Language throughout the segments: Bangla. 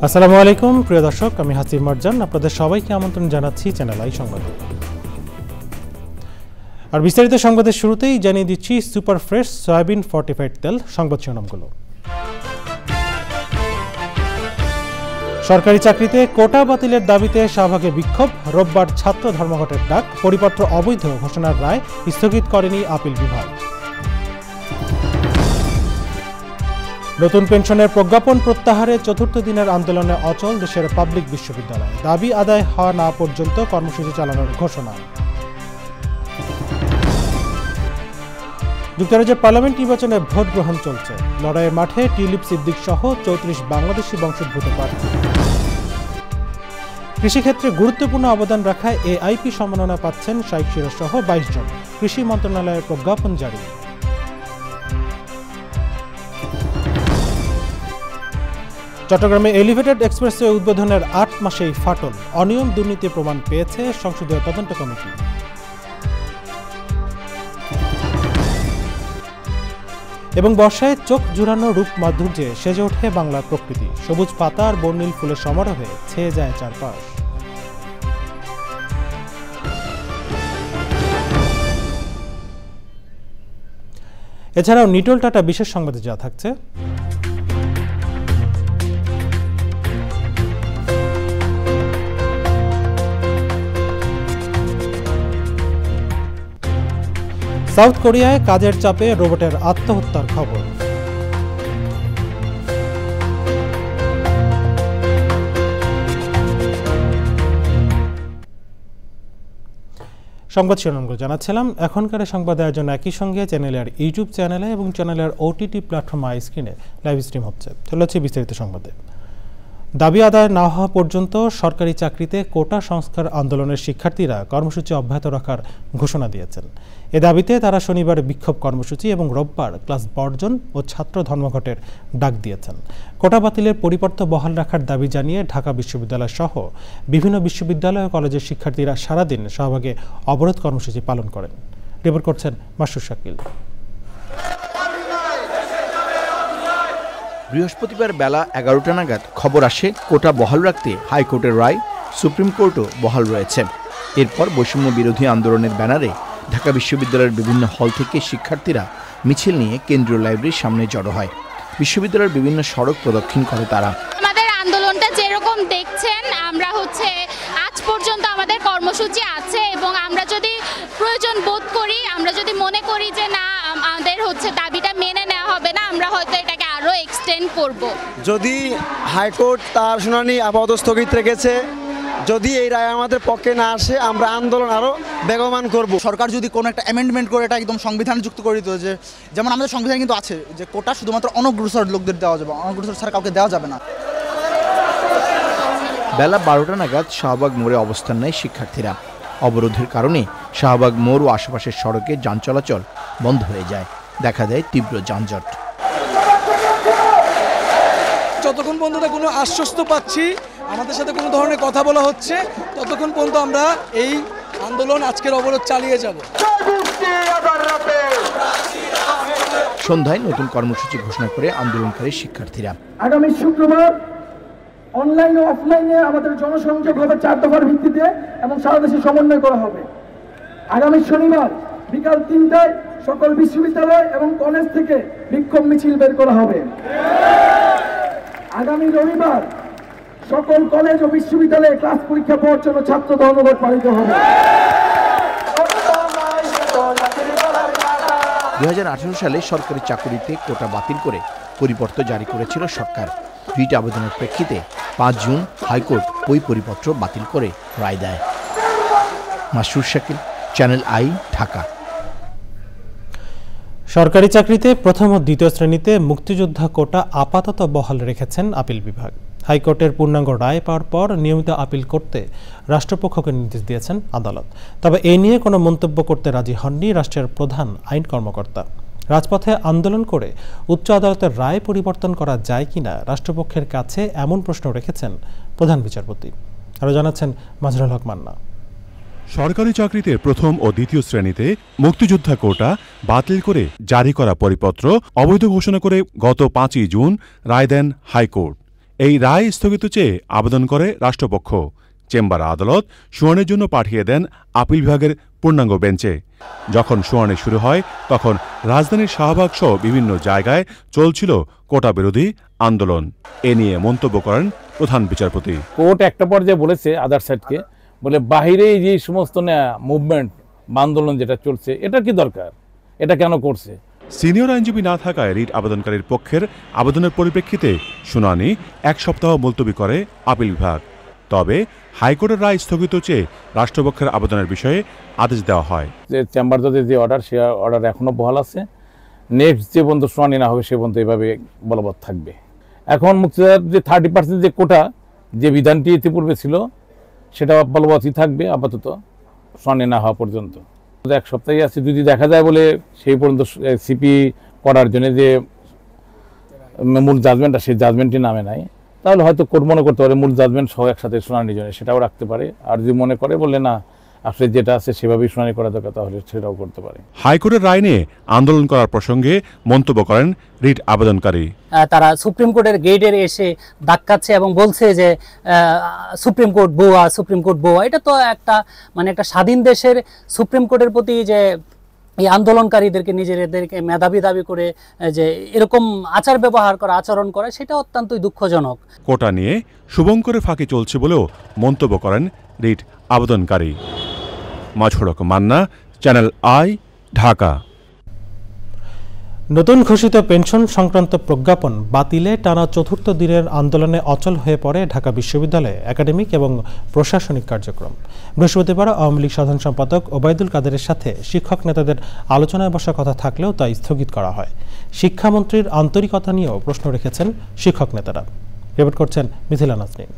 আসসালামু আলাইকুম প্রিয় দর্শক, আমি হাসিব মারজান আপনাদের সবাইকে আমন্ত্রণ জানাচ্ছি চ্যানেল আই সংবাদে। আর বিস্তারিত সংবাদের শুরুতেই জানিয়ে দিচ্ছি সুপার ফ্রেশ সয়াবিন ফর্টিফাইড তেল সংবাদ শিরোনামগুলো। সরকারি চাকরিতে কোটা বাতিলের দাবিতে শাহবাগে বিক্ষোভ, রোববার ছাত্র ধর্মঘটের ডাক, পরিপত্র অবৈধ ঘোষণার রায় স্থগিত করেনি আপিল বিভাগ। নতুন পেনশনের প্রজ্ঞাপন প্রত্যাহারে চতুর্থ দিনের আন্দোলনে অচল দেশের পাবলিক বিশ্ববিদ্যালয়, দাবি আদায় হওয়া না পর্যন্ত কর্মসূচি চালানোর ঘোষণা। যুক্তরাজ্যের পার্লামেন্ট নির্বাচনে ভোট গ্রহণ চলছে, লড়াইয়ের মাঠে টিউলিপ সিদ্দিক সহ 34 বাংলাদেশি বংশোদ্ভূত প্রার্থী। কৃষিক্ষেত্রে গুরুত্বপূর্ণ অবদান রাখায় এআইপি সম্মাননা পাচ্ছেন শাইখ সিরাজ সহ 22 জন, কৃষি মন্ত্রণালয়ের প্রজ্ঞাপন জারি। চট্টগ্রামে এলিভেটেড এক্সপ্রেসওয়ে উদ্বোধনের 8 মাসেই ফাটল, অনিয়ম দুর্নীতি প্রমাণ পেয়েছে সংসদীয় তদন্ত কমিটি। এবং বর্ষায় চোখ জুড়ানো রূপ মাধুর্যে সেজে ওঠে বাংলার প্রকৃতি, সবুজ পাতা আর বর্ণিল ফুলের সমারোহে ছেয়ে যায় চারপাশ। এছাড়াও নিটোল টাটা বিশেষ সংবাদে যা থাকছে: সাউথ কোরিয়ায় কাজের চাপে রোবটের আত্মহত্যার খবর। সংবাদ শিরোনামগুলো জানাচ্ছিলাম। এখনকার সংবাদ আয়োজন একই সঙ্গে চ্যানেলের ইউটিউব চ্যানেলে এবং চ্যানেলের ওটিটি প্ল্যাটফর্ম আই স্ক্রিনে লাইভ স্ট্রিম হচ্ছে। চলে হচ্ছে বিস্তারিত সংবাদে। দাবি আদায় না হওয়া পর্যন্ত সরকারি চাকরিতে কোটা সংস্কার আন্দোলনের শিক্ষার্থীরা কর্মসূচি অব্যাহত রাখার ঘোষণা দিয়েছেন। এ দাবিতে তারা শনিবার বিক্ষোভ কর্মসূচি এবং রোববার ক্লাস বর্জন ও ছাত্র ধর্মঘটের ডাক দিয়েছেন। কোটা বাতিলের পরিপত্র বহাল রাখার দাবি জানিয়ে ঢাকা বিশ্ববিদ্যালয় সহ বিভিন্ন বিশ্ববিদ্যালয় ও কলেজের শিক্ষার্থীরা সারাদিন শাহবাগে অবরোধ কর্মসূচি পালন করেন। রিপোর্ট করছেন মাসুর শাকিল। বৃহস্পতিবার বেলা 11টা নাগাদ খবর আসে কোটা বহাল রাখতে হাইকোর্টের রায় সুপ্রিম কোর্টও বহাল রয়েছে। এরপর বৈষম্য বিরোধী আন্দোলনের ব্যানারে ঢাকা বিশ্ববিদ্যালয়ের বিভিন্ন হল থেকে শিক্ষার্থীরা মিছিল নিয়ে কেন্দ্রীয় লাইব্রেরির সামনে জড়ো হয়। বিশ্ববিদ্যালয়ের বিভিন্ন সড়ক প্রদক্ষিণ করে তারা। আমাদের আন্দোলনটা যেরকম দেখছেন, আমরা আজ পর্যন্ত আমাদের কর্মসূচি আছে এবং আমরা যদি প্রয়োজন বোধ করি, আমরা যদি মনে করি যে না আমাদের দাবিটা মেনে নেওয়া হবে না, আমরা হয়তো এটাকে আরো এক্সটেন্ড করব। যদি হাইকোর্ট তার শুনানি আপাতত স্থগিত রেখেছে, যদি এই রায় আমাদের পক্ষে না আসে আমরা আন্দোলন আরো বেগবান করব। সরকার যদি কোনো একটা অ্যামেন্ডমেন্ট করে এটা একদম সংবিধান যুক্ত করে দিত, যে যেমন আমাদের সংবিধান কিন্তু আছে যে কোটা শুধুমাত্র অনগ্রসর লোকদের দেওয়া যাবে, অনগ্রসর ছাড়া কাউকে দেওয়া যাবে না। বেলা 12টা নাগাদ শাহবাগ মোড়ে অবস্থান নেয় শিক্ষার্থীরা। অবরোধের কারণে শাহবাগ মোড় ও আশেপাশের সড়কে যান চলাচল বন্ধ হয়ে যায়, দেখা দেয় তীব্র যানজট। যতক্ষণ পর্যন্ত কোনো আশ্বস্ত পাচ্ছি, আমাদের সাথে কোনো ধরনের কথা বলা হচ্ছে, ততক্ষণ পর্যন্ত আমরা এই আন্দোলন আজকের অবরোধ চালিয়ে যাব। সন্ধ্যায় নতুন কর্মসূচি ঘোষণা করে আন্দোলনকারী শিক্ষার্থীরা। আগামী শুক্রবার অনলাইন ও অফলাইনে আমাদের জনসংযোগ হবে 4 দফার ভিত্তিতে এবং সারা দেশে সমন্বয় করা হবে। আগামী শনিবার বিকাল 3টায় সকল বিশ্ববিদ্যালয় এবং কলেজ থেকে বিক্ষোভ মিছিল বের করা হবে। আগামী রবিবার সকল কলেজ ও বিশ্ববিদ্যালয়ে ক্লাস পরীক্ষা বর্জন ও ছাত্র ধর্মঘট পালিত হবে। 2018 সালে সরকারি চাকুরিতে কোটা বাতিল করে পরিপত্র জারি করেছিল সরকার। রিট আবেদনের প্রেক্ষিতে 5 জুন হাইকোর্ট ওই পরিপত্র বাতিল করে রায় দেয়। মাসুর শাকিল, চ্যানেল আই, ঢাকা। সরকারি চাকরিতে প্রথম ও দ্বিতীয় শ্রেণীতে মুক্তিযোদ্ধা কোটা আপাতত বহাল রেখেছেন আপিল বিভাগ। হাইকোর্টের পূর্ণাঙ্গ রায় পাওয়ার পর নিয়মিত আপিল করতে রাষ্ট্রপক্ষকে নির্দেশ দিয়েছেন আদালত। তবে এ নিয়ে কোনো মন্তব্য করতে রাজি হননি রাষ্ট্রের প্রধান আইন কর্মকর্তা। রাজপথে আন্দোলন করে উচ্চ আদালতের রায় পরিবর্তন করা যায় কিনা রাষ্ট্রপক্ষের কাছে এমন প্রশ্ন রেখেছেন প্রধান বিচারপতি। আরও জানাচ্ছেন মাজরুল হক মান্না। সরকারি চাকরিতে প্রথম ও দ্বিতীয় শ্রেণীতে মুক্তিযোদ্ধা কোটা বাতিল করে জারি করা পরিপত্র অবৈধ ঘোষণা করে গত 5ই জুন রায় দেন হাইকোর্ট। এই রায় স্থগিত চেয়ে আবেদন করে রাষ্ট্রপক্ষ। চেম্বার আদালত শুনানির জন্য পাঠিয়ে দেন আপিল বিভাগের পূর্ণাঙ্গ বেঞ্চে। যখন শুনানি শুরু হয় তখন রাজধানীর শাহবাগ সহ বিভিন্ন জায়গায় চলছিল কোটা বিরোধী আন্দোলন। এ নিয়ে মন্তব্য করেন প্রধান বিচারপতি। কোর্ট একটা পর্যায়ে বলেছে আদার সাইডকে, বলে বাহিরে যে সমস্ত মুভমেন্ট বা আন্দোলন যেটা চলছে এটা কি দরকার, এটা কেন করছে। সিনিয়র আইনজীবী না থাকায় রিট আবেদনকারীর পক্ষের আবেদনের পরিপ্রেক্ষিতে শুনানি 1 সপ্তাহ মুলতবি করে আপিল বিভাগ। তবে হাইকোর্টের রায় স্থগিত চেয়ে রাষ্ট্রপক্ষের আবেদনের বিষয়ে আদেশ দেওয়া হয়। যে চেম্বার জজের যে অর্ডার, সে অর্ডার এখনো বহাল আছে। নেক্সট যে পর্যন্ত শুনানি না হবে সে পর্যন্ত এভাবে বলবৎ থাকবে। এখন মুক্তিযোদ্ধার যে 30% যে কোটা, যে বিধানটি ইতিপূর্বে ছিল, সেটা বলবৎই থাকবে আপাতত শুনানি না হওয়া পর্যন্ত। 1 সপ্তাহে আছে, যদি দেখা যায় বলে সেই পর্যন্ত সিপি করার জন্য যে মূল জাজমেন্টটা, সেই জাজমেন্টটি নামে নাই, তাহলে হয়তো কোর্ট মনে করতে পারে মূল জাজমেন্ট সহ একসাথে শুনানির জন্য সেটাও রাখতে পারে। আর যদি মনে করে বলে না আসলে যেটা আছে সেভাবেই শুনানি করা দরকার, তাহলে সেটাও করতে পারে। হাইকোর্টের রায় নিয়ে আন্দোলন করার প্রসঙ্গে মন্তব্য করেন রিট আবেদনকারী। তারা সুপ্রিম কোর্টের গেটে এসে ধাক্কাচ্ছে এবং বলছে যে সুপ্রিম কোর্ট বোয়া, সুপ্রিম কোর্ট বোয়া। এটা তো একটা একটা স্বাধীন দেশের সুপ্রিম কোর্টের প্রতি যে এই আন্দোলনকারীদেরকে নিজেদেরকে মেধাবী দাবি করে যে এরকম আচার ব্যবহার করা, আচরণ করা, সেটা অত্যন্তই দুঃখজনক। কোটা নিয়ে শুভঙ্করের ফাঁকি চলছে বলেও মন্তব্য করেন রিট আবেদনকারী। মাঝড়ক মান্না, চ্যানেল আই, ঢাকা। নতুন ঘোষিত পেনশন সংক্রান্ত প্রজ্ঞাপন বাতিলে টানা ৪র্থ দিনের আন্দোলনে অচল হয়ে পড়ে ঢাকা বিশ্ববিদ্যালয়ে একাডেমিক এবং প্রশাসনিক কার্যক্রম। বৃহস্পতিবার আওয়ামী লীগ সাধারণ সম্পাদক ওবায়দুল কাদেরের সাথে শিক্ষক নেতাদের আলোচনায় বসার কথা থাকলেও তা স্থগিত করা হয়। শিক্ষামন্ত্রীর আন্তরিকতা নিয়েও প্রশ্ন রেখেছেন শিক্ষক নেতারা। রিপোর্ট করছেন মিথিলা নাজনীন।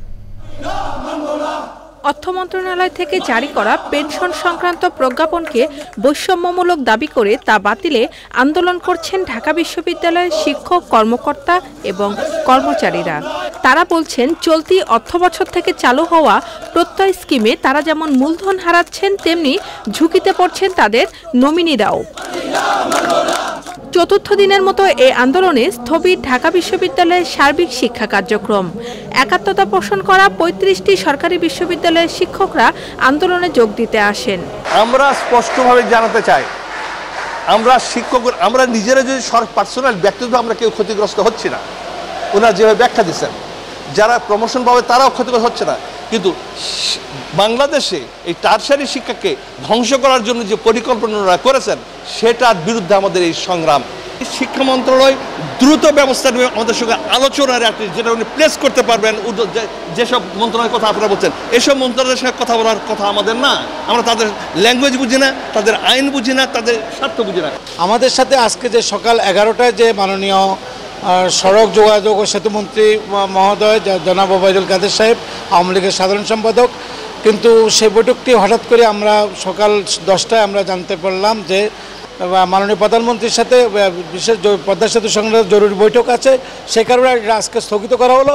অর্থ মন্ত্রণালয় থেকে জারি করা পেনশন সংক্রান্ত প্রজ্ঞাপনকে বৈষম্যমূলক দাবি করে তা বাতিলে আন্দোলন করছেন ঢাকা বিশ্ববিদ্যালয়ের শিক্ষক, কর্মকর্তা এবং কর্মচারীরা। তারা বলছেন, চলতি অর্থবছর থেকে চালু হওয়া প্রত্যয় স্কিমে তারা যেমন মূলধন হারাচ্ছেন, তেমনি ঝুঁকিতে পড়ছেন তাদের নমিনিরাও। ৪র্থ দিনের মতো এই আন্দোলনে স্থবির ঢাকা বিশ্ববিদ্যালয়ের সার্বিক শিক্ষা কার্যক্রম। একাত্মতা পোষণ করা ৩৫টি সরকারি বিশ্ববিদ্যালয়ের শিক্ষকরা আন্দোলনে যোগ দিতে আসেন। আমরা স্পষ্টভাবে জানাতে চাই, আমরা শিক্ষক, আমরা নিজেরা যদি পার্সোনাল ব্যক্তিগত আমরা কেউ ক্ষতিগ্রস্ত হচ্ছি না। ওনারা যেভাবে ব্যাখ্যা দিচ্ছেন, যারা প্রমোশন পাবে তারাও ক্ষতিগ্রস্ত হচ্ছে না, কিন্তু বাংলাদেশে এই টারশারি শিক্ষাকে ধ্বংস করার জন্য যে পরিকল্পনা করেছেন সেটার বিরুদ্ধে আমাদের এই সংগ্রাম। শিক্ষা মন্ত্রণালয় দ্রুত ব্যবস্থা নেবে, আমাদের সঙ্গে আলোচনার যেটা উনি প্লেস করতে পারবেন। যেসব মন্ত্রণালয়ের কথা আপনারা বলছেন, এসব মন্ত্রণালয়ের সঙ্গে কথা বলার কথা আমাদের না। আমরা তাদের ল্যাঙ্গুয়েজ বুঝি না, তাদের আইন বুঝি না, তাদের স্বার্থ বুঝি না। আমাদের সাথে আজকে যে সকাল 11টায় যে মাননীয় সড়ক যোগাযোগ ও সেতুমন্ত্রী মহোদয় জনাব ওবায়দুল কাদের সাহেব, আওয়ামী লীগের সাধারণ সম্পাদক, কিন্তু সেই বৈঠকটি হঠাৎ করে আমরা সকাল 10টায় আমরা জানতে পারলাম যে মাননীয় প্রধানমন্ত্রীর সাথে বিশেষ পদ্মা সেতু সংক্রান্ত জরুরি বৈঠক আছে। সে কারণে আজকে স্থগিত করা হলো।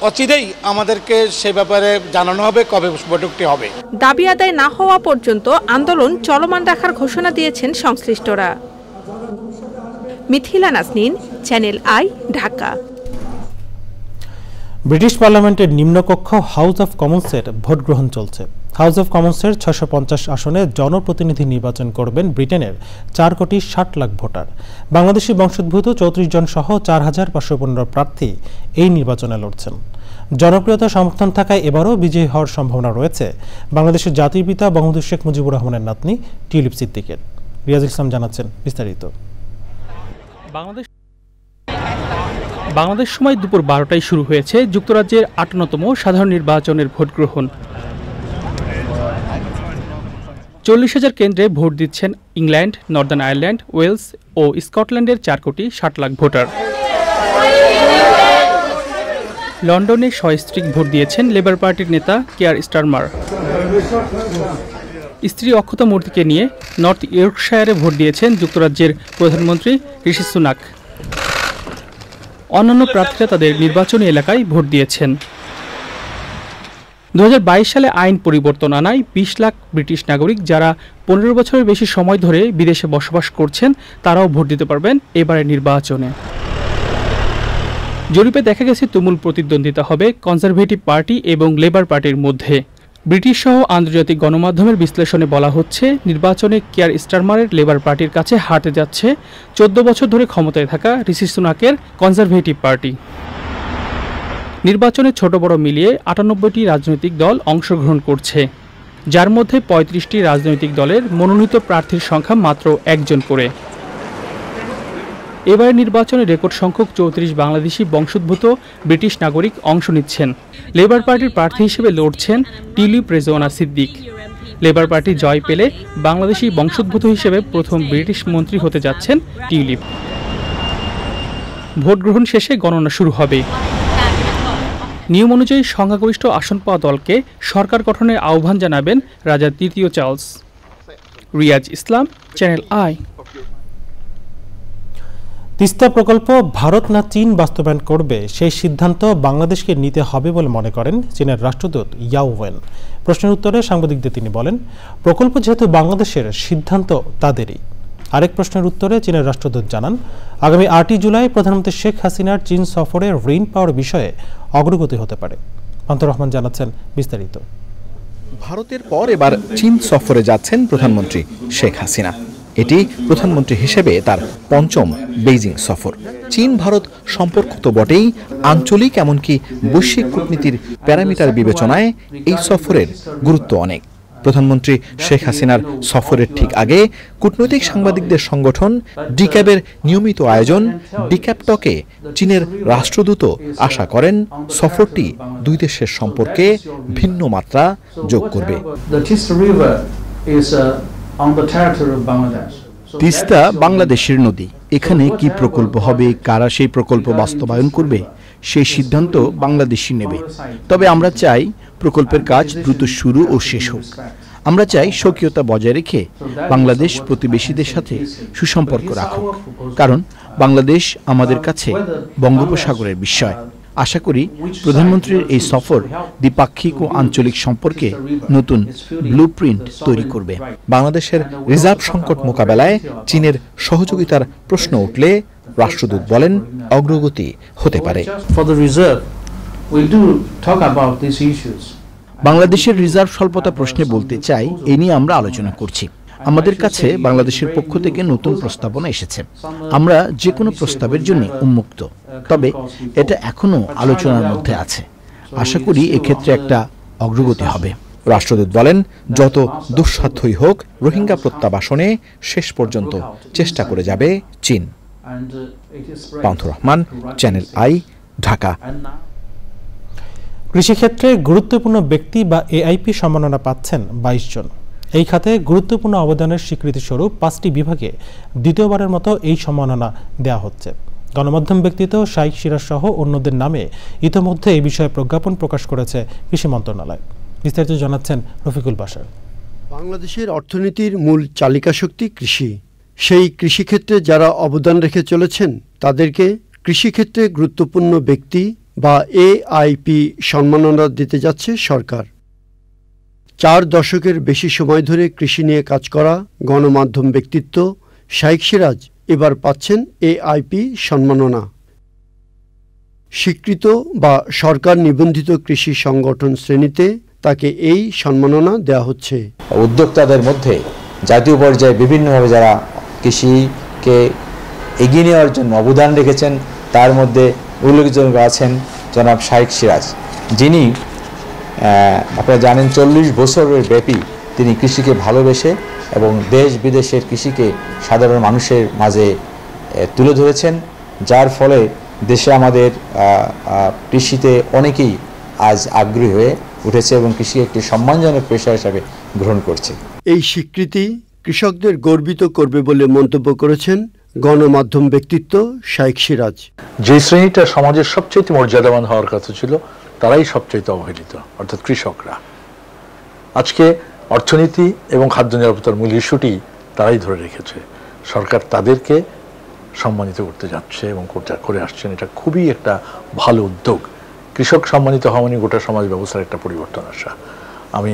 অচিরেই আমাদেরকে সে ব্যাপারে জানানো হবে কবে বৈঠকটি হবে। দাবি আদায় না হওয়া পর্যন্ত আন্দোলন চলমান রাখার ঘোষণা দিয়েছেন সংশ্লিষ্টরা। Mithila Nazneen, channel I, Dhaka. British পার্লামেন্টের নিম্নকক্ষ হাউস অব কমন্সের ভোট গ্রহণ চলছে। হাউস অব কমন্সের 650 আসনে জনপ্রতিনিধি নির্বাচন করবেন ব্রিটেনের 4,60,00,000 ভোটার। বাংলাদেশি বংশোদ্ভূত 34 জন সহ 4,515 প্রার্থী এই নির্বাচনে লড়ছেন। জনপ্রিয়তা সমর্থন থাকায় এবারও বিজয়ী হওয়ার সম্ভাবনা রয়েছে বাংলাদেশের জাতির পিতা বঙ্গবন্ধু শেখ মুজিবুর রহমানের নাতনি টিউলিপ সিদ্দিকের। রিয়াজুল ইসলাম জানাচ্ছেন বিস্তারিত। বাংলাদেশ সময় দুপুর 12টায় শুরু হয়েছে যুক্তরাজ্যের 58তম সাধারণ নির্বাচনের ভোট গ্রহণ। 40,000 কেন্দ্রে ভোট দিচ্ছেন ইংল্যান্ড, নর্দার্ন আয়ারল্যান্ড, ওয়েলস ও স্কটল্যান্ডের 4,60,00,000 ভোটার। লন্ডনে সস্ত্রীক ভোট দিয়েছেন লেবার পার্টির নেতা কেয়ার স্টারমার। স্ত্রী অক্ষতা মূর্তিকে নিয়ে নর্থ ইয়র্কশায়ারে ভোট দিয়েছেন যুক্তরাজ্যের প্রধানমন্ত্রী ঋষি সুনাক। অন্যান্য প্রার্থীরা তাদের নির্বাচনী এলাকায় ভোট দিয়েছেন। 2022 সালে আইন পরিবর্তন আনায় 20 লাখ ব্রিটিশ নাগরিক যারা 15 বছরের বেশি সময় ধরে বিদেশে বসবাস করছেন তারাও ভোট দিতে পারবেন এবারের নির্বাচনে। জরিপে দেখা গেছে তুমুল প্রতিদ্বন্দ্বিতা হবে কনজারভেটিভ পার্টি এবং লেবার পার্টির মধ্যে। ব্রিটিশ সহ আন্তর্জাতিক গণমাধ্যমের বিশ্লেষণে বলা হচ্ছে, নির্বাচনে কিয়ার স্টারমারের লেবার পার্টির কাছে হারতে যাচ্ছে 14 বছর ধরে ক্ষমতায় থাকা ঋষি সুনাকের কনজারভেটিভ পার্টি। নির্বাচনে ছোট বড় মিলিয়ে 98টি রাজনৈতিক দল অংশগ্রহণ করছে, যার মধ্যে 35টি রাজনৈতিক দলের মনোনীত প্রার্থীর সংখ্যা মাত্র একজন করে। এবারের নির্বাচনে রেকর্ড সংখ্যক 34 বাংলাদেশি বংশোদ্ভূত ব্রিটিশ নাগরিক অংশ নিচ্ছেন। লেবার পার্টির প্রার্থী হিসেবে লড়ছেন টিউলিপ রেজওয়ানা সিদ্দিক। লেবার পার্টি জয় পেলে বাংলাদেশি বংশোদ্ভূত হিসেবে প্রথম ব্রিটিশ মন্ত্রী হতে যাচ্ছেন টিউলিপ। ভোট গ্রহণ শেষে গণনা শুরু হবে। নিয়ম অনুযায়ী সংখ্যাগরিষ্ঠ আসন পাওয়া দলকে সরকার গঠনের আহ্বান জানাবেন রাজা তৃতীয় Charles. Riaz Islam, channel I. Teesta প্রকল্প ভারত না চীন বাস্তবায়ন করবে সেই সিদ্ধান্ত বাংলাদেশকে নিতে হবে বলে মনে করেন চীনের রাষ্ট্রদূত ইয়াও ওয়েন। প্রশ্নের উত্তরে সাংবাদিকদের তিনি বলেন, প্রকল্প যেহেতু বাংলাদেশের, সিদ্ধান্ত তাদেরই। আরেক প্রশ্নের উত্তরে চীনের রাষ্ট্রদূত জানান, আগামী 8 জুলাই প্রধানমন্ত্রী শেখ হাসিনার চীন সফরে ঋণ পাওয়ার বিষয়ে অগ্রগতি হতে পারে। পান্থর রহমান জানাচ্ছেন বিস্তারিত। ভারতের পর এবার চীন সফরে যাচ্ছেন প্রধানমন্ত্রী শেখ হাসিনা। এটি প্রধানমন্ত্রী হিসেবে তার 5ম বেইজিং সফর। চীন ভারত সম্পর্ক তো বটেই, আঞ্চলিক এমনকি বৈশ্বিক কূটনীতির প্যারামিটার বিবেচনায় এই সফরের গুরুত্ব অনেক। প্রধানমন্ত্রী শেখ হাসিনার সফরের ঠিক আগে কূটনৈতিক সাংবাদিকদের সংগঠন ডিক্যাবের নিয়মিত আয়োজন ডিক্যাব টকে চীনের রাষ্ট্রদূত আশা করেন সফরটি দুই দেশের সম্পর্কে ভিন্ন মাত্রা যোগ করবে। তিস্তা বাংলাদেশের নদী, এখানে কি প্রকল্প হবে, কারা সেই প্রকল্প বাস্তবায়ন করবে, সেই সিদ্ধান্ত বাংলাদেশই নেবে। তবে আমরা চাই প্রকল্পের কাজ দ্রুত শুরু ও শেষ হোক। আমরা চাই স্বকীয়তা বজায় রেখে বাংলাদেশ প্রতিবেশীদের সাথে সুসম্পর্ক রাখুক, কারণ বাংলাদেশ আমাদের কাছে বঙ্গোপসাগরের বিষয়। আশা করি প্রধানমন্ত্রীর এই সফর দ্বিপাক্ষিক ও আঞ্চলিক সম্পর্কে নতুন ব্লুপ্রিন্ট তৈরি করবে। বাংলাদেশের রিজার্ভ সংকট মোকাবেলায় চীনের সহযোগিতার প্রশ্ন উঠলে রাষ্ট্রদূত বলেন, অগ্রগতি হতে পারে। বাংলাদেশের রিজার্ভ স্বল্পতা প্রশ্নে বলতে চাই, এ নিয়ে আমরা আলোচনা করছি। আমাদের কাছে বাংলাদেশের পক্ষ থেকে নতুন প্রস্তাবনা এসেছে। আমরা যে কোনো প্রস্তাবের জন্য উন্মুক্ত, তবে এটা এখনো আলোচনার মধ্যে আছে। আশা করি এক্ষেত্রে একটা অগ্রগতি হবে। রাষ্ট্রদূত বলেন, যত দুঃসাধ্যই হোক রোহিঙ্গা প্রত্যাবাসনে শেষ পর্যন্ত চেষ্টা করে যাবে চীন। পান্থর রহমান, চ্যানেল আই, ঢাকা। কৃষিক্ষেত্রে গুরুত্বপূর্ণ ব্যক্তি বা এআইপি সম্মাননা পাচ্ছেন 22 জন। এই খাতে গুরুত্বপূর্ণ অবদানের স্বীকৃতিস্বরূপ 5টি বিভাগে দ্বিতীয়বারের মতো এই সম্মাননা দেওয়া হচ্ছে। গণমাধ্যম ব্যক্তিত্ব শাইখ সিরাজ সহ অন্যদের নামে ইতোমধ্যে এই বিষয়ে প্রজ্ঞাপন প্রকাশ করেছে কৃষি মন্ত্রণালয়। বিস্তারিত জানাচ্ছেন রফিকুল বাশার। বাংলাদেশের অর্থনীতির মূল চালিকা শক্তি কৃষি। সেই কৃষিক্ষেত্রে যারা অবদান রেখে চলেছেন তাদেরকে কৃষিক্ষেত্রে গুরুত্বপূর্ণ ব্যক্তি বা এআইপি সম্মাননা দিতে যাচ্ছে সরকার। 4 দশকের বেশি সময় ধরে কৃষি নিয়ে কাজ করা গণমাধ্যম ব্যক্তিত্ব শাইখ সিরাজ এবার পাচ্ছেন এআইপি সম্মাননা। স্বীকৃত বা সরকার নিবন্ধিত কৃষি সংগঠন শ্রেণীতে তাকে এই সম্মাননা দেওয়া হচ্ছে। উদ্যোক্তাদের মধ্যে জাতীয় পর্যায়ে বিভিন্নভাবে যারা কৃষিকে এগিয়ে নেওয়ার জন্য অবদান রেখেছেন, তার মধ্যে উল্লেখযোগ্য আছেন জনাব শাইখ সিরাজ, যিনি আপনারা জানেন 40 বছরের ব্যাপী তিনি কৃষিকে ভালোবেসে এবং দেশ বিদেশের কৃষিকে সাধারণ মানুষের মাঝে তুলে ধরেছেন, যার ফলে দেশে আমাদের কৃষিতে অনেকেই আজ আগ্রহী হয়ে উঠেছে এবং কৃষি একটি সম্মানজনক পেশা হিসাবে গ্রহণ করছে। এই স্বীকৃতি কৃষকদের গর্বিত করবে বলে মন্তব্য করেছেন গণমাধ্যম ব্যক্তিত্ব শাইখ সিরাজ। যে শ্রেণীটা সমাজের সবচেয়ে মর্যাদাবান হওয়ার কথা ছিল তারাই সবচেয়ে অবহেলিত, অর্থাৎ কৃষকরা। আজকে অর্থনীতি এবং খাদ্য নিরাপত্তার মূল ইস্যুটি তারাই ধরে রেখেছে। সরকার তাদেরকে সম্মানিত করতে যাচ্ছে এবং করে আসছেন। এটা খুবই একটা ভালো উদ্যোগ। কৃষক সম্মানিত হওয়া মানে গোটা সমাজ ব্যবস্থার একটা পরিবর্তন আসা। আমি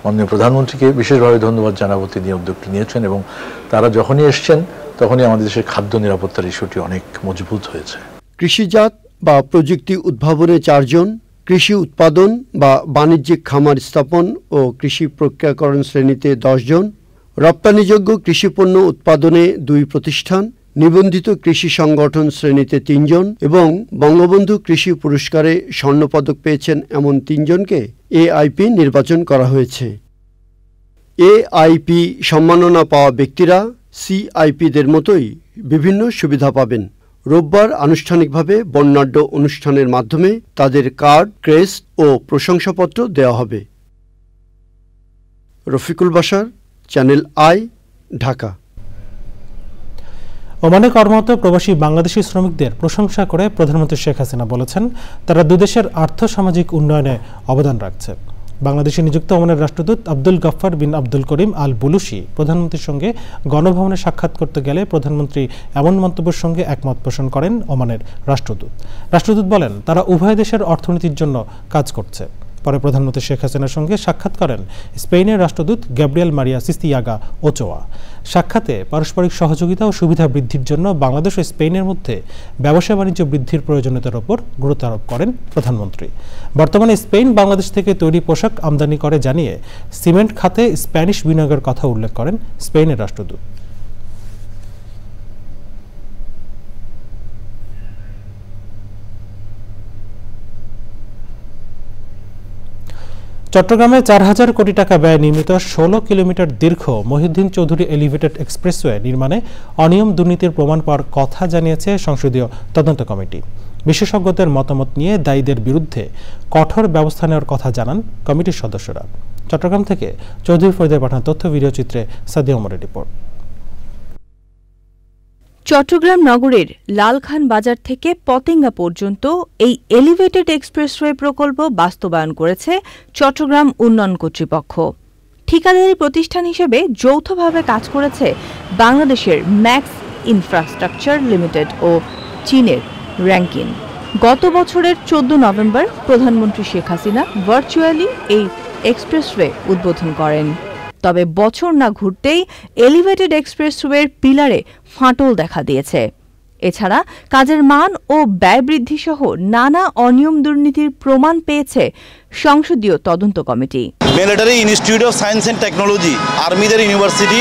মাননীয় প্রধানমন্ত্রীকে বিশেষভাবে ধন্যবাদ জানাবো, তিনি উদ্যোগটি নিয়েছেন এবং তারা যখনই এসছেন তখনই আমাদের দেশের খাদ্য নিরাপত্তার ইস্যুটি অনেক মজবুত হয়েছে। কৃষিজাত বা প্রযুক্তি উদ্ভাবনে 4 জন, কৃষি উৎপাদন বা বাণিজ্যিক খামার স্থাপন ও কৃষি প্রক্রিয়াকরণ শ্রেণীতে 10 জন, রপ্তানিযোগ্য কৃষিপণ্য উৎপাদনে 2 প্রতিষ্ঠান, নিবন্ধিত কৃষি সংগঠন শ্রেণীতে 3 জন এবং বঙ্গবন্ধু কৃষি পুরস্কারে স্বর্ণপদক পেয়েছেন এমন 3 জনকে এআইপি নির্বাচন করা হয়েছে। এআইপি সম্মাননা পাওয়া ব্যক্তিরা সিআইপিদের মতোই বিভিন্ন সুবিধা পাবেন। রোববার আনুষ্ঠানিকভাবে বর্ণাঢ্য অনুষ্ঠানের মাধ্যমে তাদের কার্ড, ক্রেস্ট ও প্রশংসাপত্র দেওয়া হবে। Rafiqul Bashar, channel I, Dhaka. ওমানে কর্মরত প্রবাসী বাংলাদেশি শ্রমিকদের প্রশংসা করে প্রধানমন্ত্রী শেখ হাসিনা বলেছেন, তারা দুদেশের আর্থ-সামাজিক উন্নয়নে অবদান রাখছে। বাংলাদেশে নিযুক্ত ওমানের রাষ্ট্রদূত আব্দুল গাফফার বিন আব্দুল করিম আল বুলুশি প্রধানমন্ত্রীর সঙ্গে গণভবনে সাক্ষাৎ করতে গেলে প্রধানমন্ত্রী এমন মন্তব্যের সঙ্গে একমত পোষণ করেন ওমানের রাষ্ট্রদূত। রাষ্ট্রদূত বলেন, তারা উভয় দেশের অর্থনীতির জন্য কাজ করছে। পরে প্রধানমন্ত্রী শেখ হাসিনার সঙ্গে সাক্ষাৎ করেন স্পেনের রাষ্ট্রদূত গ্যাব্রিয়েল মারিয়া সিস্তিয়াগা ওচোয়া। সাক্ষাতে পারস্পরিক সহযোগিতা ও সুবিধা বৃদ্ধির জন্য বাংলাদেশ ও স্পেনের মধ্যে ব্যবসা বাণিজ্য বৃদ্ধির প্রয়োজনীয়তার উপর গুরুত্ব আরোপ করেন প্রধানমন্ত্রী। বর্তমানে স্পেন বাংলাদেশ থেকে তৈরি পোশাক আমদানি করে জানিয়ে সিমেন্ট খাতে স্প্যানিশ বিনিয়োগের কথা উল্লেখ করেন স্পেনের রাষ্ট্রদূত। চট্টগ্রামে 4000 কোটি টাকা ব্যয়ে নির্মিত 16 কিলোমিটার দীর্ঘ মহিউদ্দিন চৌধুরী এলিভেটেড এক্সপ্রেসওয়ে নির্মাণে অনিয়ম দুর্নীতির প্রমাণ পাওয়ার কথা জানিয়েছে সংসদীয় তদন্ত কমিটি। বিশেষজ্ঞদের মতামত নিয়ে দায়ীদের বিরুদ্ধে কঠোর ব্যবস্থা নেওয়ার কথা জানান কমিটির সদস্যরা। চট্টগ্রাম থেকে চৌধুরী ফরিদের পাঠানো তথ্য ভিডিওচিত্রে সাদিয়া ওমরের রিপোর্ট। চট্টগ্রাম নগরের লালখান বাজার থেকে পতেঙ্গা পর্যন্ত এই এলিভেটেড এক্সপ্রেসওয়ে প্রকল্প বাস্তবায়ন করেছে চট্টগ্রাম উন্নয়ন কর্তৃপক্ষ। ঠিকাদারি প্রতিষ্ঠান হিসেবে যৌথভাবে কাজ করেছে বাংলাদেশের ম্যাক্স ইনফ্রাস্ট্রাকচার লিমিটেড ও চীনের র্যাঙ্কিন। গত বছরের 14 নভেম্বর প্রধানমন্ত্রী শেখ হাসিনা ভার্চুয়ালি এই এক্সপ্রেসওয়ে উদ্বোধন করেন। তবে বছর না ঘুরতেই এলিভেটেড এক্সপ্রেসওয়ের পিলারে ফাটল দেখা দিয়েছে। এছাড়া কাজের মান ও ব্যয় বৃদ্ধি সহ নানা অনিয়ম দুর্নীতির প্রমাণ পেয়েছে সংসদীয় তদন্ত কমিটি। Military institute of science and technology, আর্মিদের ইউনিভার্সিটি,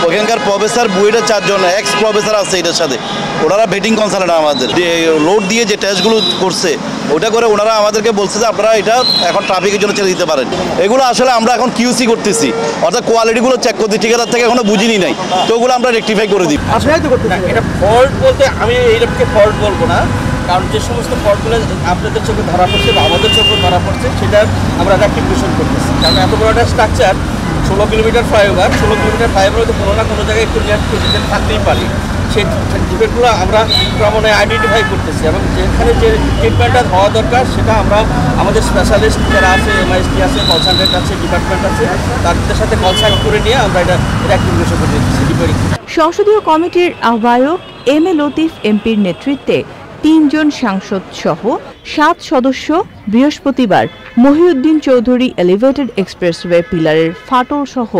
ওখানকার প্রফেসর বুয়েটের 4 জন এক্স প্রফেসর আছে এটার সাথে। ওনারা ভেটিং কনসালটেন্ট আমাদের লোড দিয়ে যে টেস্টগুলো করছে ওটা করে ওনারা আমাদেরকে বলছে যে আপনারা এটা এখন ট্রাফিকের জন্য ছেড়ে দিতে পারেন। এগুলো আসলে আমরা এখন কিউসি করতেছি, অর্থাৎ কোয়ালিটিগুলো চেক করতে ঠিকাদার থেকে এখনো বুঝিনি নাই, তো ওগুলো আমরা রেকটিফাই করে দিই। এটা ফল্ট বলতে আমি এইটাকে ফল্ট বলবো না, কারণ যে সমস্ত ফল্টগুলো আপনাদের চোখে ধরা পড়ছে বা আমাদের চোখে ধরা পড়ছে সেটা আমরা রেকটিফিকেশন করতেছি। কারণ এত বড় একটা structure, 16 kilometre flyover, 16 kilometre flyover হয়তো কোনো না কোনো জায়গায় একটু থাকতেই পারি। সেই ডিফেক্টগুলো আমরা ক্রমে আইডেন্টিফাই করতেছি এবং যেখানে যে ট্রিটমেন্টটা হওয়া দরকার সেটা আমরা আমাদের স্পেশালিস্ট যারা আছে, এমআইএসটি আছে, কনসালটেন্ট আছে, ডিপার্টমেন্ট আছে, তাদের সাথে কনসাল্ট করে নিয়ে আমরা এটা রেকটিফিকেশন করে দিচ্ছি। সংসদীয় কমিটির আহ্বায়ক এম এ লতিফ এমপির নেতৃত্বে 3 জন সাংসদ সহ 7 সদস্য বৃহস্পতিবার মহিউদ্দিন চৌধুরী এলিভেটেড এক্সপ্রেসওয়ে পিলারের ফাটল সহ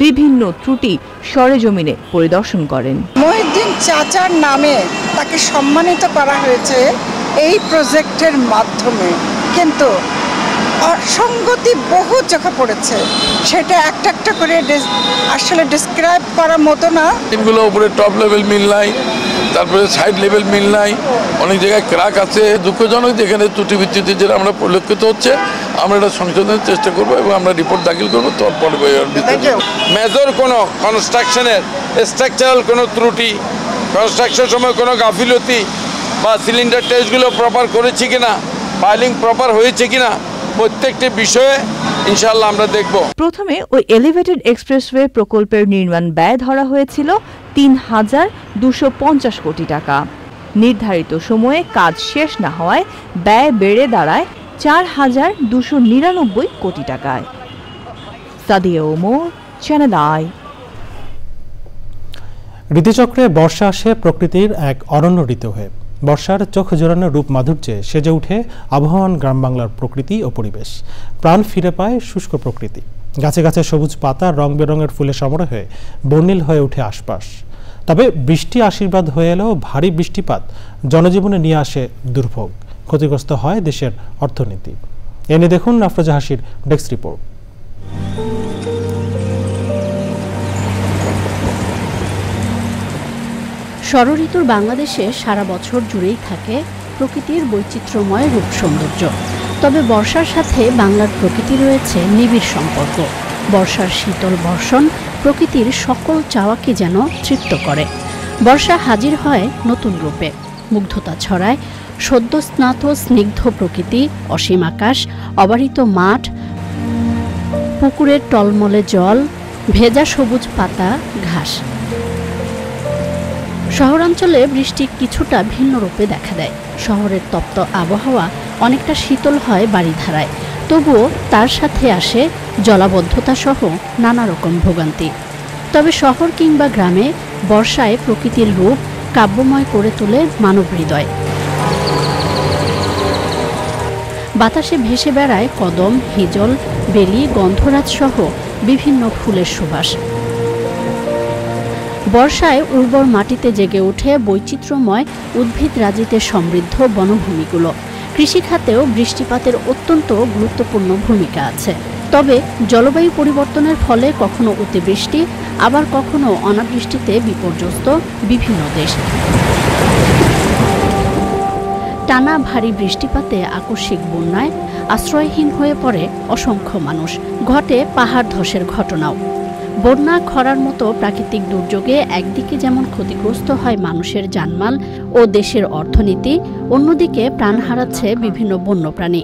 বিভিন্ন ত্রুটি সরেজমিনে পরিদর্শন করেন। মহিউদ্দিন চাচার নামে তাকে সম্মানিত করা হয়েছে এই প্রজেক্টের মাধ্যমে, কিন্তু অসঙ্গতি বহু চোখে পড়েছে। সেটা একটা একটা করে আসলে ডিসক্রাইব করার মতো না। টিমগুলো উপরে টপ লেভেল মিল নাই, তারপরে সাইড লেভেল মিল নাই, অনেক জায়গায় ক্রাক আছে। দুঃখজনক যেখানে ত্রুটি বিচ্যুতি যেটা আমরা পরিলক্ষিত হচ্ছে, আমরা এটা সংশোধনের চেষ্টা করব এবং আমরা রিপোর্ট দাখিল করবো। তারপরে মেজর কোনো কনস্ট্রাকশনের স্ট্রাকচারাল কোনো ত্রুটি, কনস্ট্রাকশনের সময় কোনো গাফিলতি বা সিলিন্ডার টেস্টগুলো প্রপার করেছি কিনা, ফাইলিং প্রপার হয়েছে কিনা, প্রত্যেকটি বিষয়ে ইনশাআল্লাহ আমরা দেখব। প্রথমে ওই এলিভেটেড এক্সপ্রেসওয়ে প্রকল্পের নির্মাণ ব্যয় ধরা হয়েছিল ৩,২৫০ কোটি টাকা। নির্ধারিত সময়ে কাজ শেষ না হওয়ায় ব্যয় বেড়ে দাঁড়ায় ৪,২৯৯ কোটি টাকায়। Sadia Omar, channel I. ঋতুচক্রে বর্ষা আসে প্রকৃতির এক অনন্য ঋতু হয়ে। বর্ষার চোখ জোড়ানো রূপ মাধুর্যে সেজে উঠে আবহাওয়ান গ্রাম বাংলার প্রকৃতি ও পরিবেশ। প্রাণ ফিরে পায় শুষ্ক প্রকৃতি। গাছে গাছে সবুজ পাতা রং বেরঙের ফুলে সমারোহে বর্ণিল হয়ে ওঠে আশপাশ। তবে বৃষ্টি আশীর্বাদ হয়ে এলেও ভারী বৃষ্টিপাত জনজীবনে নিয়ে আসে দুর্ভোগ। ক্ষতিগ্রস্ত হয় দেশের অর্থনীতি। এ নিয়ে দেখুন আফরোজা হাসির ডেস্ক রিপোর্ট। ষড়ঋতুর বাংলাদেশে সারা বছর জুড়েই থাকে প্রকৃতির বৈচিত্র্যময় রূপ সৌন্দর্য। তবে বর্ষার সাথে বাংলার প্রকৃতি রয়েছে নিবিড় সম্পর্ক। বর্ষার শীতল বর্ষণ প্রকৃতির সকল চাওয়াকে যেন তৃপ্ত করে। বর্ষা হাজির হয় নতুন রূপে, মুগ্ধতা ছড়ায় সদ্য স্নাত স্নিগ্ধ প্রকৃতি, অসীম আকাশ, অবারিত মাঠ, পুকুরের টলমলে জল, ভেজা সবুজ পাতা, ঘাস। শহরাঞ্চলে বৃষ্টি কিছুটা ভিন্ন রূপে দেখা দেয়। শহরের তপ্ত আবহাওয়া অনেকটা শীতল হয় বাড়িধারায়, তবুও তার সাথে আসে জলাবদ্ধতা সহ নানা রকম ভোগান্তি। তবে শহর কিংবা গ্রামে বর্ষায় প্রকৃতির রূপ কাব্যময় করে তোলে মানব হৃদয়। বাতাসে ভেসে বেড়ায় কদম, হিজল, বেলি, গন্ধরাজ সহ বিভিন্ন ফুলের সুবাস। বর্ষায় উর্বর মাটিতে জেগে ওঠে বৈচিত্র্যময় উদ্ভিদরাজিতে সমৃদ্ধ বনভূমিগুলো। কৃষিখাতেও বৃষ্টিপাতের অত্যন্ত গুরুত্বপূর্ণ ভূমিকা আছে। তবে জলবায়ু পরিবর্তনের ফলে কখনো অতিবৃষ্টি, আবার কখনো অনাবৃষ্টিতে বিপর্যস্ত বিভিন্ন দেশ। টানা ভারী বৃষ্টিপাতে আকস্মিক বন্যায় আশ্রয়হীন হয়ে পড়ে অসংখ্য মানুষ। ঘটে পাহাড় ধসের ঘটনাও। বন্যা, খরার মতো প্রাকৃতিক দুর্যোগে একদিকে যেমন ক্ষতিগ্রস্ত হয় মানুষের জানমাল ও দেশের অর্থনীতি, অন্যদিকে প্রাণ হারাচ্ছে বিভিন্ন বন্যপ্রাণী।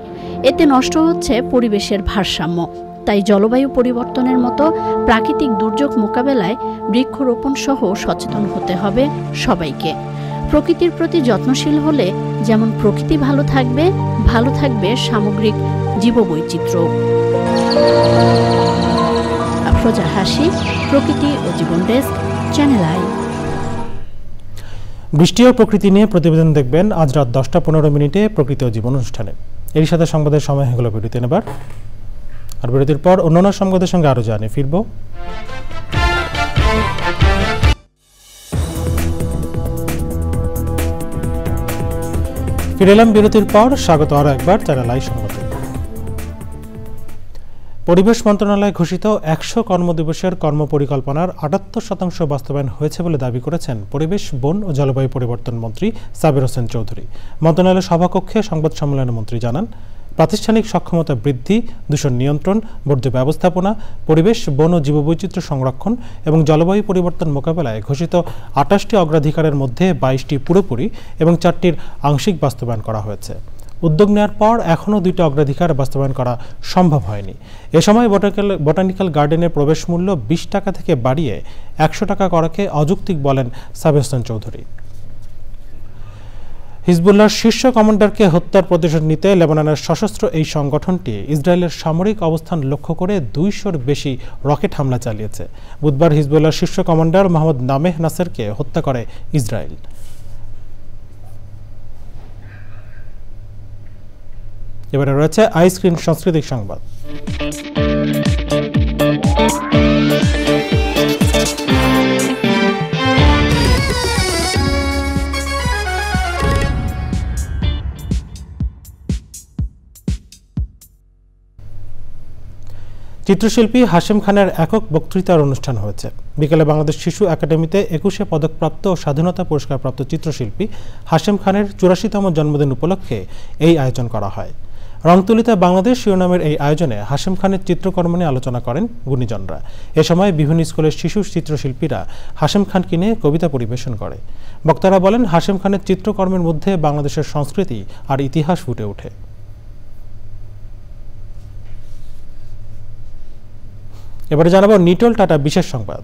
এতে নষ্ট হচ্ছে পরিবেশের ভারসাম্য। তাই জলবায়ু পরিবর্তনের মতো প্রাকৃতিক দুর্যোগ মোকাবেলায় বৃক্ষরোপণ সহ সচেতন হতে হবে সবাইকে। প্রকৃতির প্রতি যত্নশীল হলে যেমন প্রকৃতি ভালো থাকবে সামগ্রিক জীববৈচিত্র্য। আফরোজা হাসি, প্রকৃতি ও জীবন ডেস্ক, চ্যানেল আই। বৃষ্টি ও প্রকৃতি নিয়ে প্রতিবেদন দেখবেন আজ রাত 10:15 প্রকৃতি ও জীবন অনুষ্ঠানে। এর সাথে সংবাদের সময় হয়ে গেল বিরতি নেবার। আর বিরতির পর অন্যান্য সংবাদের সঙ্গে আরো জানিয়ে ফিরব। ফিরে এলাম বিরতির পর। স্বাগত আরো একবার চ্যানেল আই সংবাদে। পরিবেশ মন্ত্রণালয় ঘোষিত 100 কর্মদিবসের কর্মপরিকল্পনার 78% বাস্তবায়ন হয়েছে বলে দাবি করেছেন পরিবেশ, বন ও জলবায়ু পরিবর্তন মন্ত্রী সাবির হোসেন চৌধুরী। মন্ত্রণালয়ের সভাকক্ষে সংবাদ সম্মেলনে মন্ত্রী জানান, প্রাতিষ্ঠানিক সক্ষমতা বৃদ্ধি, দূষণ নিয়ন্ত্রণ, বর্জ্য ব্যবস্থাপনা, পরিবেশ, বন ও জীববৈচিত্র্য সংরক্ষণ এবং জলবায়ু পরিবর্তন মোকাবেলায় ঘোষিত 28টি অগ্রাধিকারের মধ্যে 22টি পুরোপুরি এবং 4টির আংশিক বাস্তবায়ন করা হয়েছে। উদ্যোগ নেওয়ার পর এখনও 2টি অগ্রাধিকার বাস্তবায়ন করা সম্ভব হয়নি। এ সময় বোটানিক্যাল গার্ডেনের প্রবেশ মূল্য 20 টাকা থেকে বাড়িয়ে 100 টাকা করাকে অযৌক্তিক বলেন সাবির হোসেন চৌধুরী। হিজবুল্লাহর শীর্ষ কমান্ডারকে হত্যার প্রতিশোধ নিতে লেবাননের সশস্ত্র এই সংগঠনটি ইসরায়েলের সামরিক অবস্থান লক্ষ্য করে 200-র বেশি রকেট হামলা চালিয়েছে। বুধবার হিজবুল্লাহর শীর্ষ কমান্ডার মোহাম্মদ নামেহ নাসেরকে হত্যা করে ইসরায়েল। এবারে রয়েছে আইস্ক্রিন সাংস্কৃতিক সংবাদ। চিত্রশিল্পী হাশেম খানের একক বক্তৃতার অনুষ্ঠান হয়েছে। বিকেলে বাংলাদেশ শিশু একাডেমিতে 21 পদকপ্রাপ্ত ও স্বাধীনতা পুরস্কারপ্রাপ্ত চিত্রশিল্পী হাশেম খানের 84তম জন্মদিন উপলক্ষে এই আয়োজন করা হয়। রংতুলিতে বাংলাদেশ শিরোনামের এই আয়োজনে হাশেম খানের চিত্রকর্ম নিয়ে আলোচনা করেন গুণীজনরা। এ সময় বিভিন্ন স্কুলের শিশু চিত্রশিল্পীরা হাশেম খানকে নিয়ে কবিতা পরিবেশন করে। বক্তারা বলেন, হাশেম খানের চিত্রকর্মের মধ্যে বাংলাদেশের সংস্কৃতি আর ইতিহাস ফুটে ওঠে। এবারে জানাবো নিটল টাটা বিশেষ সংবাদ।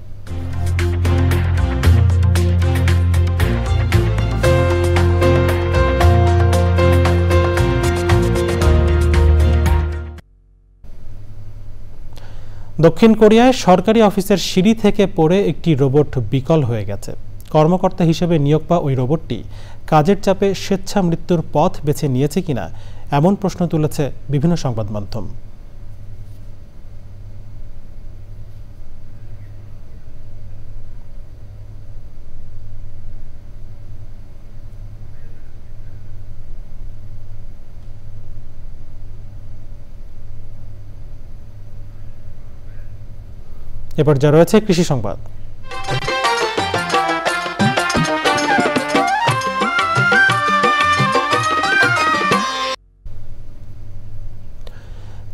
দক্ষিণ কোরিয়ায় সরকারি অফিসের সিঁড়ি থেকে পড়ে একটি রোবট বিকল হয়ে গেছে। কর্মকর্তা হিসেবে নিয়োগ পাওয়া ওই রোবটটি কাজের চাপে স্বেচ্ছা মৃত্যুর পথ বেছে নিয়েছে কিনা এমন প্রশ্ন তুলেছে বিভিন্ন সংবাদ মাধ্যম। এবার যা রয়েছে কৃষি সংবাদ।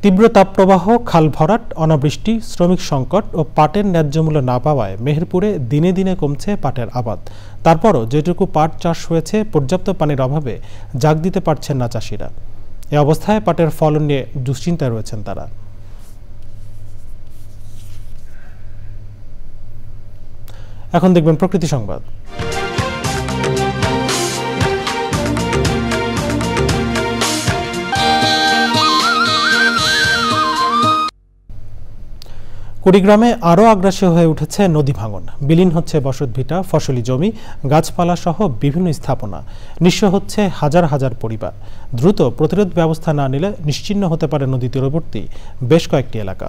তীব্র তাপপ্রবাহ, খাল ভরাট, অনাবৃষ্টি, শ্রমিক সংকট ও পাটের ন্যায্য মূল্য না পাওয়ায় মেহেরপুরে দিনে দিনে কমছে পাটের আবাদ। তারপরও যেটুকু পাট চাষ হয়েছে পর্যাপ্ত পানির অভাবে জাগ দিতে পারছেন না চাষিরা। এ অবস্থায় পাটের ফলন নিয়ে দুশ্চিন্তায় রয়েছেন তারা। এখন দেখবেন প্রকৃতি সংবাদ। কুড়িগ্রামে আরও আগ্রাসী হয়ে উঠেছে নদী ভাঙন। বিলীন হচ্ছে বসতভিটা, ফসলি জমি, গাছপালা সহ বিভিন্ন স্থাপনা। নিঃস্ব হচ্ছে হাজার হাজার পরিবার। দ্রুত প্রতিরোধ ব্যবস্থা না নিলে নিশ্চিহ্ন হতে পারে নদী তীরবর্তী বেশ কয়েকটি এলাকা।